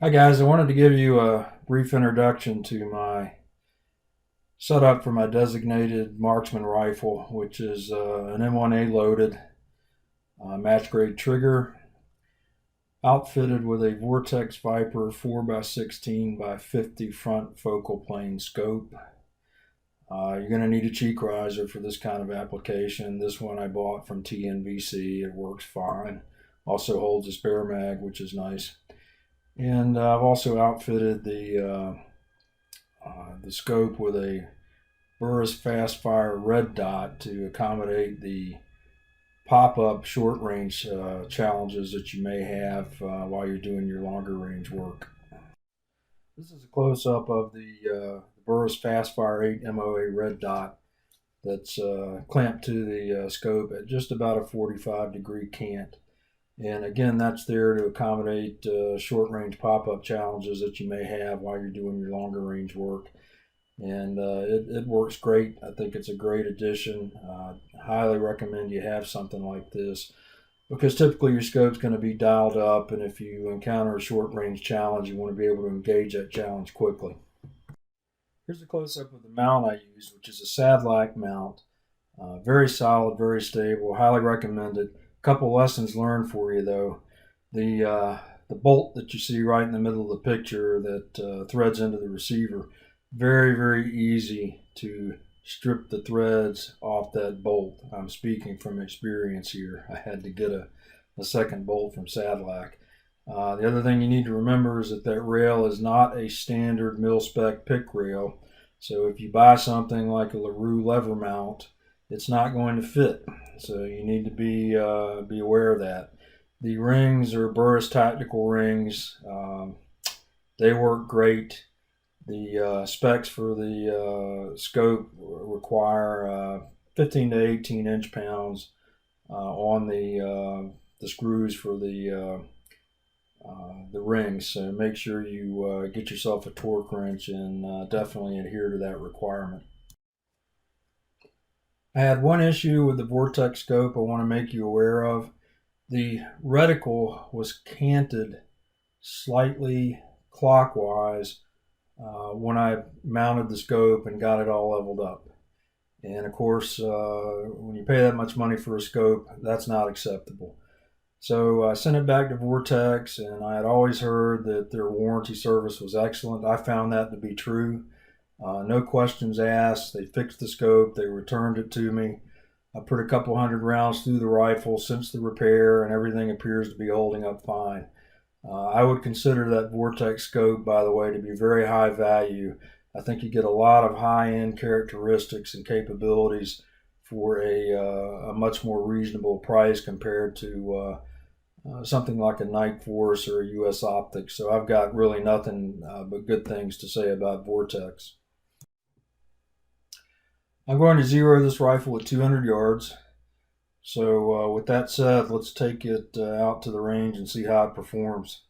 Hi guys, I wanted to give you a brief introduction to my setup for my designated Marksman rifle, which is an M1A loaded match grade trigger, outfitted with a Vortex Viper 4x16x50 front focal plane scope. You're going to need a cheek riser for this kind of application. This one I bought from TNVC. It works fine. Also holds a spare mag, which is nice. And I've also outfitted the scope with a Burris Fast Fire red dot to accommodate the pop-up short range challenges that you may have while you're doing your longer range work. This is a close-up of the Burris Fast Fire 8 MOA red dot that's clamped to the scope at just about a 45-degree cant. And again, that's there to accommodate short range pop-up challenges that you may have while you're doing your longer range work. And it works great. I think it's a great addition. Highly recommend you have something like this because typically your scope's going to be dialed up, and if you encounter a short range challenge, you want to be able to engage that challenge quickly. Here's a close-up of the mount I use, which is a Sadlac mount. Very solid, very stable. Highly recommended. Couple lessons learned for you though. The bolt that you see right in the middle of the picture that threads into the receiver, very easy to strip the threads off that bolt. I'm speaking from experience here. I had to get a second bolt from Sadlac. The other thing you need to remember is that rail is not a standard mil-spec pick rail. So if you buy something like a LaRue lever mount, it's not going to fit. So you need to be aware of that. The rings are Burris Tactical rings. They work great. The specs for the scope require 15 to 18 inch-pounds on the screws for the rings. So make sure you get yourself a torque wrench and definitely adhere to that requirement. I had one issue with the Vortex scope I want to make you aware of. The reticle was canted slightly clockwise when I mounted the scope and got it all leveled up. And of course, when you pay that much money for a scope, that's not acceptable. So I sent it back to Vortex, and I had always heard that their warranty service was excellent. I found that to be true. No questions asked. They fixed the scope. They returned it to me. I put a couple hundred rounds through the rifle since the repair, and everything appears to be holding up fine. I would consider that Vortex scope, by the way, to be very high value. I think you get a lot of high-end characteristics and capabilities for a much more reasonable price compared to something like a Night Force or a US Optics. So I've got really nothing but good things to say about Vortex. I'm going to zero this rifle at 200 yards. So with that said, let's take it out to the range and see how it performs.